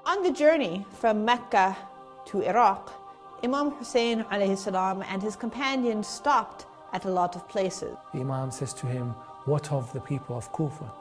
On the journey from Mecca to Iraq, Imam Hussain alayhi salam and his companions stopped at a lot of places. The Imam says to him, "What of the people of Kufa?"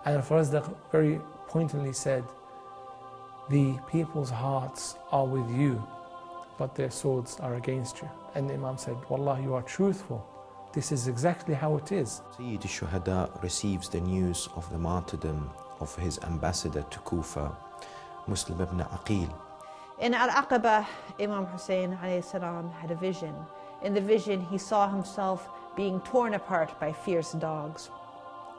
And al-Razzaq very pointedly said, "The people's hearts are with you, but their swords are against you." And the Imam said, "Wallah, you are truthful. This is exactly how it is." Sayyid al-Shuhada receives the news of the martyrdom of his ambassador to Kufa, Muslim ibn Aqil. In Al-Aqaba, Imam Hussain alayhi salam had a vision. In the vision, he saw himself being torn apart by fierce dogs.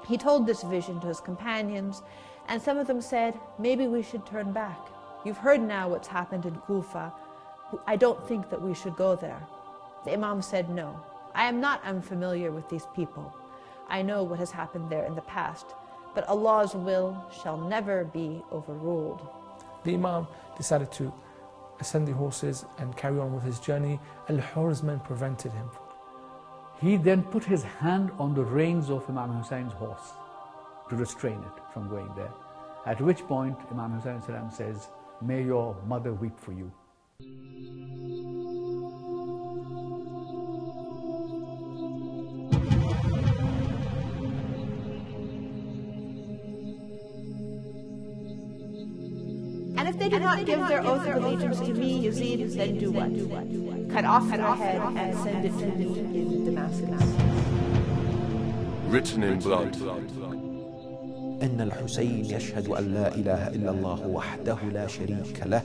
He told this vision to his companions, and some of them said, "Maybe we should turn back. You've heard now what's happened in Kufa. I don't think that we should go there." The Imam said, "No, I am not unfamiliar with these people. I know what has happened there in the past, but Allah's will shall never be overruled." The Imam decided to ascend the horses and carry on with his journey. Al-Hur's men prevented him. He then put his hand on the reins of Imam Hussein's horse to restrain it from going there. At which point Imam Hussain says, "May your mother weep for you." And if they do not give their oath of allegiance to me, Yazid, then do what? Cut off your head and send it to me in Damascus. Written in blood. إن الحسين يشهد أن لا إله إلا الله وحده لا شريك له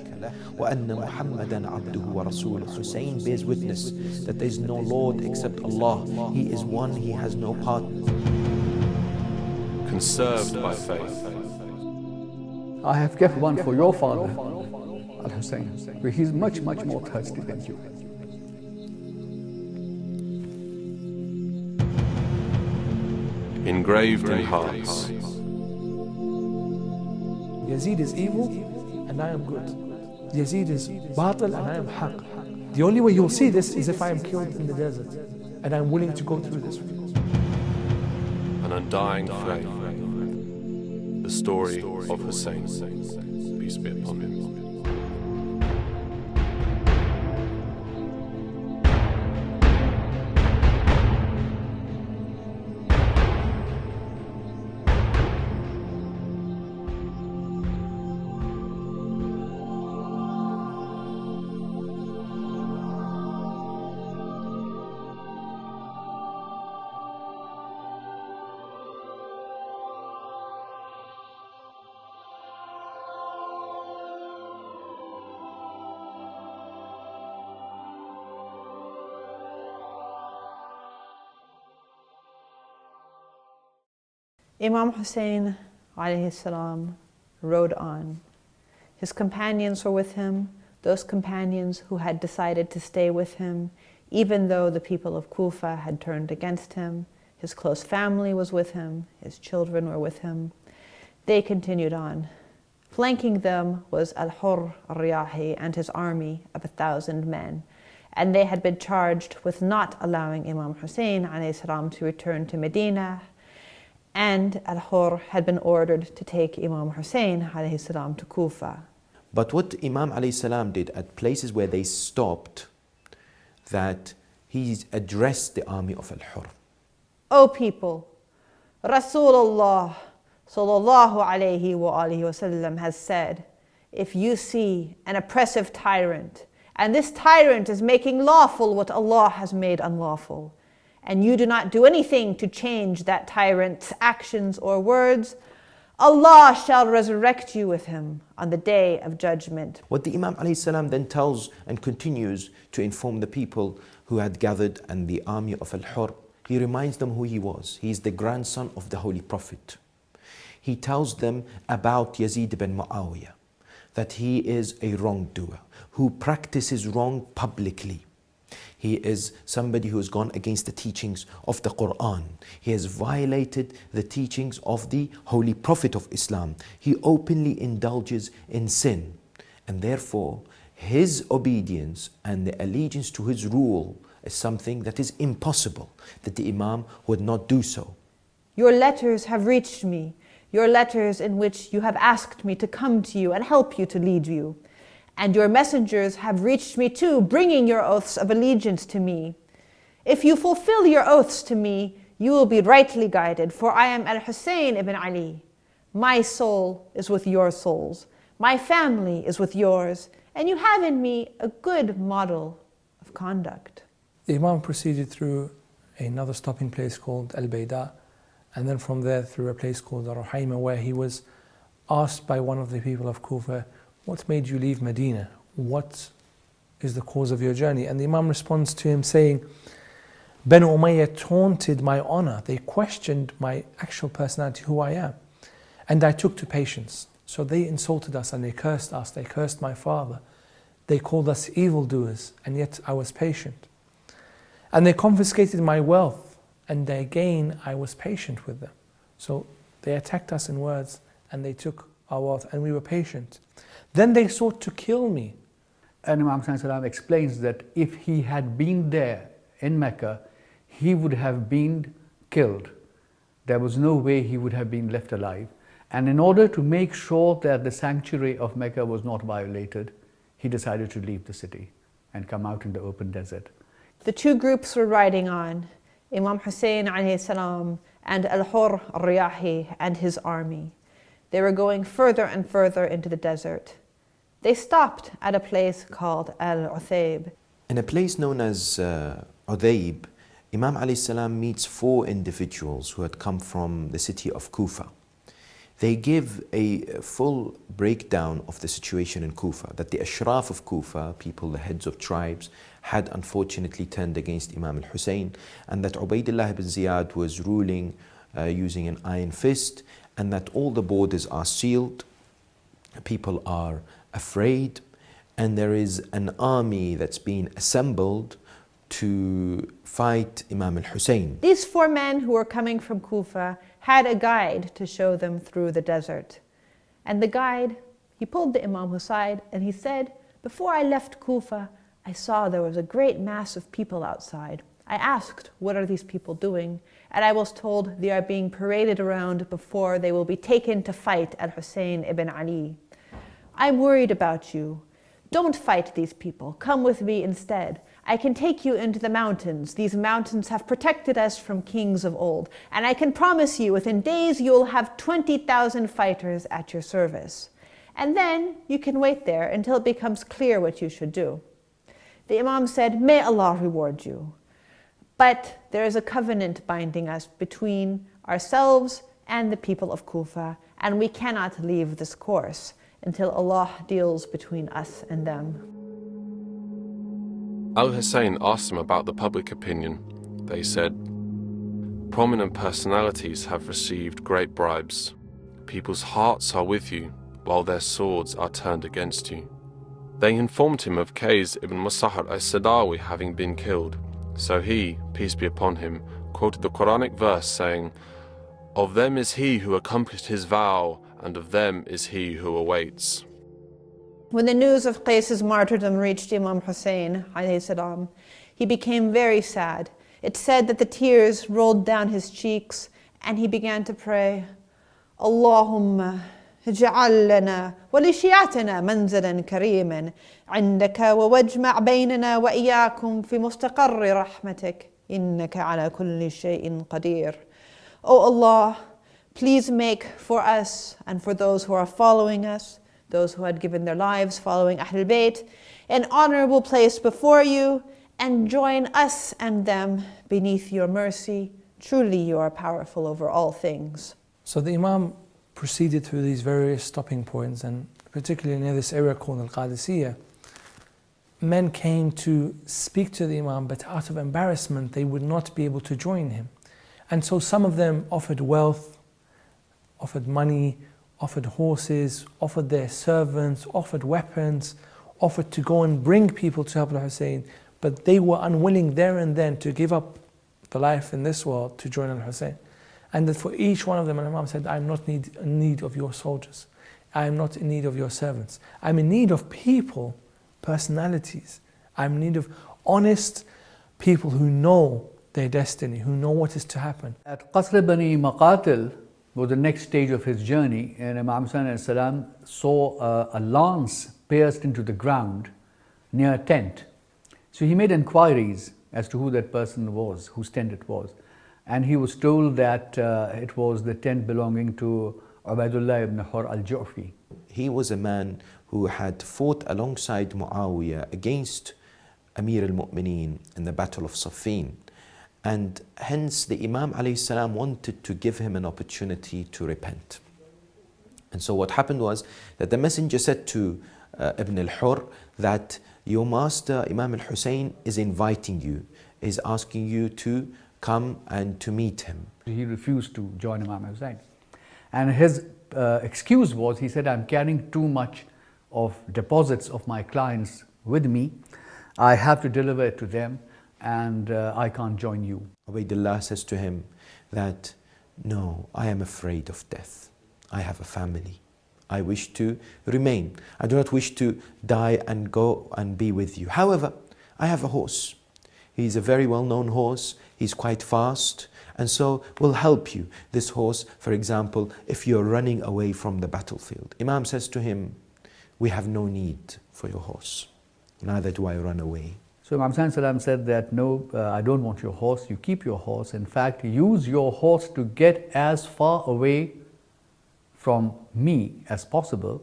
وأن محمدا عبده ورسوله. Hussain bears witness that there is no Lord except Allah. He is one, he has no partner. Conserved by faith. I have kept one for your father, Al-Hussein, where he is much, much more thirsty than you. Engraved in hearts. Yazid is evil and I am good. Yazid is batil and I am haq. The only way you'll see this is if I am killed in the desert, and I'm willing to go through this. An undying flame. The story of Hussain, peace be upon him. Imam Hussain alayhi salam rode on. His companions were with him, those companions who had decided to stay with him, even though the people of Kufa had turned against him. His close family was with him, his children were with him. They continued on. Flanking them was Al-Hurr al-Riyahi and his army of 1,000 men, and they had been charged with not allowing Imam Hussain alayhi salam to return to Medina, and Al-Hurr had been ordered to take Imam Hussain alayhi salam to Kufa. But what Imam alayhi salam did at places where they stopped, that he addressed the army of Al-Hurr. O people, Rasulullah sallallahu alayhi wa alihi wasallam has said, if you see an oppressive tyrant, and this tyrant is making lawful what Allah has made unlawful, and you do not do anything to change that tyrant's actions or words, Allah shall resurrect you with him on the day of judgment. What the Imam alayhi salam then tells and continues to inform the people who had gathered and the army of Al-Hurr, he reminds them who he was. He is the grandson of the Holy Prophet. He tells them about Yazid ibn Muawiyah, that he is a wrongdoer who practices wrong publicly. He is somebody who has gone against the teachings of the Quran. He has violated the teachings of the Holy Prophet of Islam. He openly indulges in sin. And therefore, his obedience and the allegiance to his rule is something that is impossible, that the Imam would not do so. Your letters have reached me. your letters in which you have asked me to come to you and help you to lead you. And your messengers have reached me too, bringing your oaths of allegiance to me. If you fulfill your oaths to me, you will be rightly guided, for I am al-Hussain ibn Ali. My soul is with your souls. My family is with yours, and you have in me a good model of conduct. The Imam proceeded through another stopping place called Al-Bayda, and then from there through a place called Ruhaima, where he was asked by one of the people of Kufa, what made you leave Medina? What is the cause of your journey? And the Imam responds to him saying, Banu Umayyah taunted my honor. They questioned my actual personality, who I am. And I took to patience. So they insulted us and they cursed us. They cursed my father. They called us evildoers, and yet I was patient. And they confiscated my wealth, and again I was patient with them. So they attacked us in words, and they took our wealth, and we were patient. Then they sought to kill me. And Imam Hussain explains that if he had been there in Mecca, he would have been killed. There was no way he would have been left alive. And in order to make sure that the sanctuary of Mecca was not violated, he decided to leave the city and come out in the open desert. The two groups were riding on, Imam Hussain alayhi salam and Al-Hur al-Riyahi and his army. They were going further and further into the desert. They stopped at a place called Al-Uthayb. In a place known as Uthayb, Imam alayhi salam meets 4 individuals who had come from the city of Kufa. They give a full breakdown of the situation in Kufa, that the Ashraf of Kufa, people, the heads of tribes, had unfortunately turned against Imam al-Hussein, and that Ubaydullah ibn Ziyad was ruling using an iron fist, and that all the borders are sealed, people are afraid, and there is an army that's been assembled to fight Imam al-Hussein. These 4 men who were coming from Kufa had a guide to show them through the desert. And the guide, he pulled the Imam aside and he said, before I left Kufa, I saw there was a great mass of people outside. I asked, what are these people doing? And I was told they are being paraded around before they will be taken to fight al-Hussein ibn Ali. I'm worried about you. Don't fight these people. Come with me instead. I can take you into the mountains. These mountains have protected us from kings of old. And I can promise you within days you will have 20,000 fighters at your service. And then you can wait there until it becomes clear what you should do. The Imam said, may Allah reward you. But there is a covenant binding us between ourselves and the people of Kufa, and we cannot leave this course until Allah deals between us and them. Al-Hussein asked them about the public opinion. They said, prominent personalities have received great bribes. People's hearts are with you, while their swords are turned against you. They informed him of Qays ibn Musahar al-Sadawi having been killed. So he, peace be upon him, quoted the Quranic verse saying, of them is he who accomplished his vow, and of them is he who awaits. When the news of Qays's martyrdom reached Imam Hussain alayhi salam, he became very sad. It said that the tears rolled down his cheeks and he began to pray, Allahumma اجعل لنا ولشيعتنا منزلا كريما عندك واجمع بيننا وإياكم في مستقر رحمتك إنك على كل شيء قدير. O Allah, please make for us and for those who are following us, those who had given their lives following Ahlulbayt, an honorable place before you, and join us and them beneath your mercy. Truly you are powerful over all things. So the Imam proceeded through these various stopping points, and particularly near this area called Al-Qadisiyah, men came to speak to the Imam, but out of embarrassment they would not be able to join him. And so some of them offered wealth, offered money, offered horses, offered their servants, offered weapons, offered to go and bring people to help al-Hussein, but they were unwilling there and then to give up the life in this world to join al-Hussein. And that for each one of them, Imam said, I'm not in need of your soldiers. I am not in need of your servants. I'm in need of people, personalities. I'm in need of honest people who know their destiny, who know what is to happen. At Qasr Bani MAQTAL, was the next stage of his journey, and Imam Hussain saw a lance pierced into the ground near a tent. So he made inquiries as to who that person was, whose tent it was. And he was told that it was the tent belonging to Ubaydullah ibn Hur al-Ju'fi. He was a man who had fought alongside Muawiyah against Amir al-Mu'mineen in the Battle of Siffin. And hence the Imam ﷺ wanted to give him an opportunity to repent. And so what happened was that the messenger said to Ibn al-Hur that your master Imam al-Hussein is inviting you, is asking you to come and to meet him. He refused to join Imam Hussain. And his excuse was, he said, I'm carrying too much of deposits of my clients with me. I have to deliver it to them, and I can't join you. Ubaydullah says to him that, no, I am afraid of death. I have a family. I wish to remain. I do not wish to die and go and be with you. However, I have a horse. He's a very well-known horse. He's quite fast, and so will help you. This horse, for example, if you're running away from the battlefield. Imam says to him, we have no need for your horse. Neither do I run away. So Imam Hussain said that, no, I don't want your horse. You keep your horse. In fact, use your horse to get as far away from me as possible,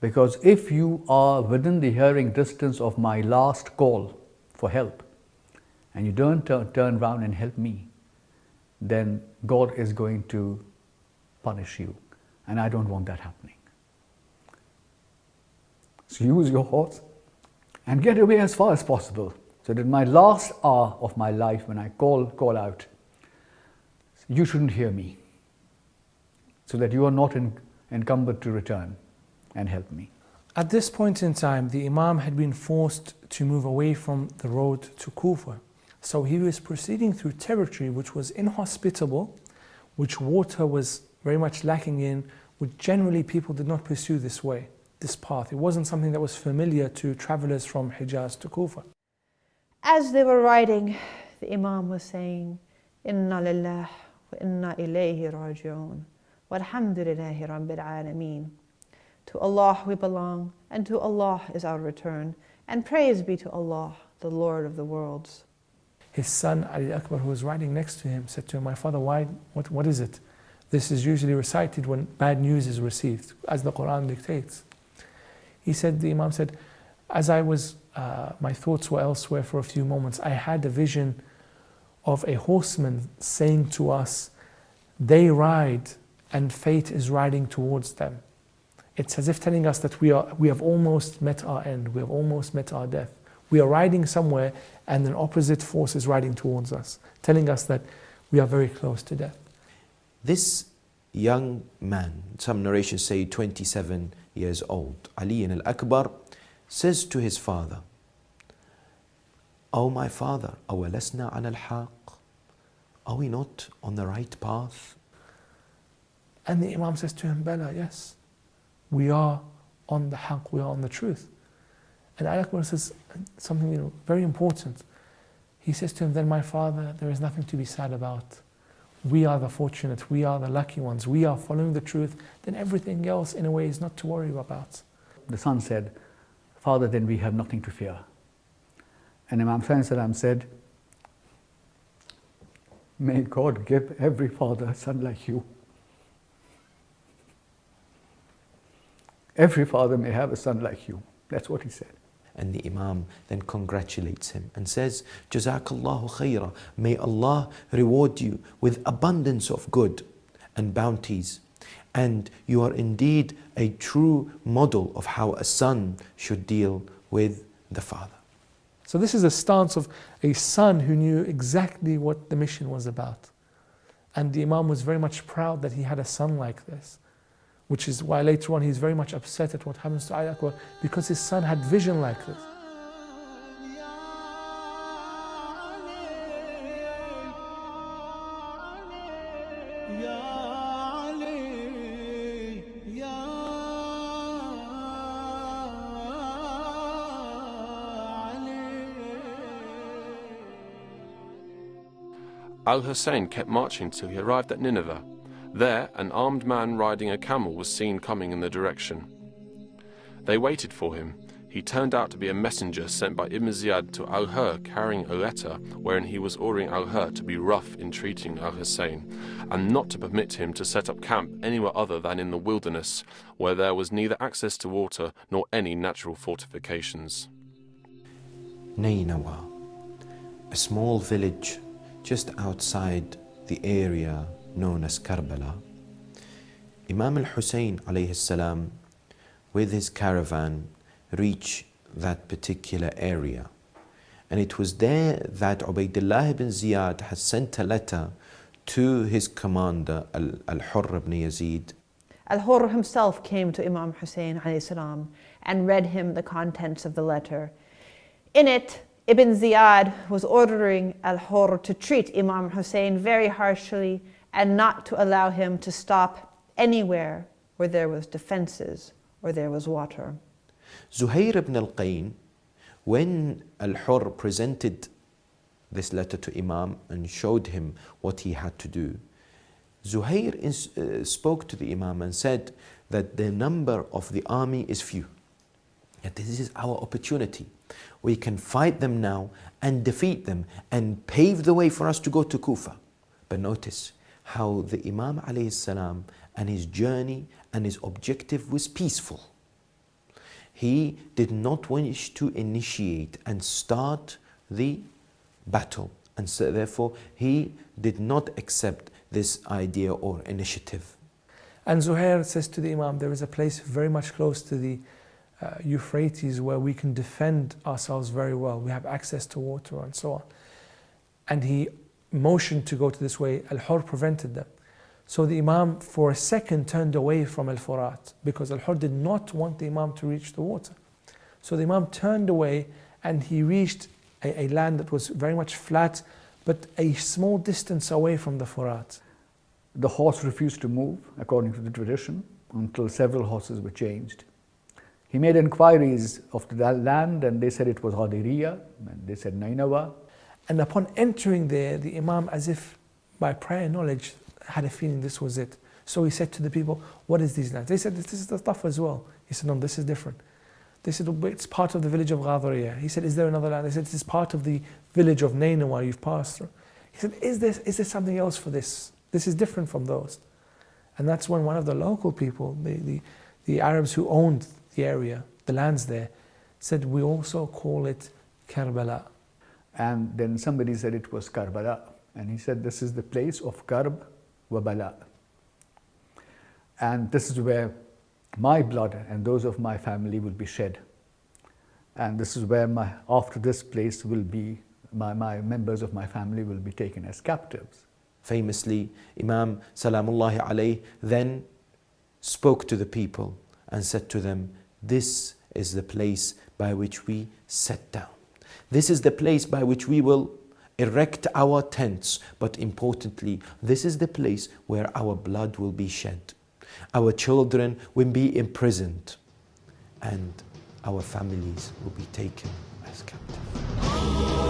because if you are within the hearing distance of my last call for help, and you don't turn around and help me, then God is going to punish you, and I don't want that happening. So use your horse and get away as far as possible, so that my last hour of my life, when I call out, you shouldn't hear me, so that you are not encumbered to return and help me. At this point in time, the Imam had been forced to move away from the road to Kufa. So he was proceeding through territory which was inhospitable, which water was very much lacking in, which generally people did not pursue this way, this path. It wasn't something that was familiar to travelers from Hijaz to Kufa. As they were riding, the Imam was saying, Inna lillah wa inna ilayhi raji'un. Walhamdulillahi Rabbil Alameen. To Allah we belong, and to Allah is our return, and praise be to Allah, the Lord of the worlds. His son Ali Akbar, who was riding next to him, said to him, my father, what is it? This is usually recited when bad news is received, as the Quran dictates. The Imam said, as I was, my thoughts were elsewhere for a few moments, I had a vision of a horseman saying to us, they ride and fate is riding towards them. It's as if telling us that we have almost met our end, we have almost met our death. We are riding somewhere and an opposite force is riding towards us, telling us that we are very close to death. This young man, some narrations say 27 years old, Ali al-Akbar, says to his father, "Oh my father, أَوَلَسْنَا عَلَى الْحَاقِ?" Are we not on the right path? And the Imam says to him, Bala, yes, we are on the haqq, we are on the truth. And Ali Akbar says something very important. He says to him, then my father, there is nothing to be sad about. We are the fortunate, we are the lucky ones, we are following the truth, then everything else in a way is not to worry about. The son said, Father, then we have nothing to fear. And Imam Hussain said, may God give every father a son like you. Every father may have a son like you. That's what he said. And the Imam then congratulates him and says, Jazakallahu khaira, may Allah reward you with abundance of good and bounties. And you are indeed a true model of how a son should deal with the father. So this is a stance of a son who knew exactly what the mission was about. And the Imam was very much proud that he had a son like this. Which is why later on he's very much upset at what happens to Ali Akbar, because his son had vision like this. Al-Hussain kept marching till he arrived at Nineveh, There, an armed man riding a camel was seen coming in the direction. They waited for him. He turned out to be a messenger sent by Ibn Ziyad to al-Hur carrying a letter wherein he was ordering al-Hur to be rough in treating al-Hussain and not to permit him to set up camp anywhere other than in the wilderness where there was neither access to water nor any natural fortifications. Nainawa, a small village just outside the area known as Karbala. Imam al-Hussain alayhi salam with his caravan reach that particular area, and it was there that Ubaydullah ibn Ziyad has sent a letter to his commander al-Hurr ibn Yazid. Al-Hurr himself came to Imam Hussain alayhi salam and read him the contents of the letter. In it, Ibn Ziyad was ordering Al-Hurr to treat Imam Hussain very harshly and not to allow him to stop anywhere where there was defenses or there was water. Zuhair ibn al-Qayn, when al-Hurr presented this letter to Imam and showed him what he had to do, Zuhair spoke to the Imam and said that the number of the army is few. Yet this is our opportunity. We can fight them now and defeat them and pave the way for us to go to Kufa. But notice how the Imam alayhi salam and his journey and his objective was peaceful. He did not wish to initiate and start the battle, and so therefore he did not accept this idea or initiative. And Zuhair says to the Imam, there is a place very much close to the Euphrates where we can defend ourselves very well. We have access to water and so on. And he motioned to go to this way. Al-Hurr prevented them. So the Imam for a second turned away from Al-Furat because Al-Hurr did not want the Imam to reach the water. So the Imam turned away and he reached a land that was very much flat but a small distance away from the Furat. The horse refused to move, according to the tradition, until several horses were changed. He made inquiries of that land and they said it was Ghadiriya, and they said Nainawa. And upon entering there, the Imam, as if by prior knowledge, had a feeling this was it. So he said to the people, what is these lands? They said, this is the stuff as well. He said, no, this is different. They said, it's part of the village of Ghadiriya. He said, is there another land? They said, this is part of the village of Nainawa you've passed through. He said, is there something else for this? This is different from those. And that's when one of the local people, the Arabs who owned the area, the lands there, said, we also call it Karbala. And then somebody said it was Karbala. And he said, this is the place of Karb wa Bala. And this is where my blood and those of my family will be shed. And this is where after this place will be, my members of my family will be taken as captives. Famously, Imam Salamullahi alayhi then spoke to the people and said to them, this is the place by which we set down. This is the place by which we will erect our tents. But importantly, this is the place where our blood will be shed. Our children will be imprisoned and our families will be taken as captives.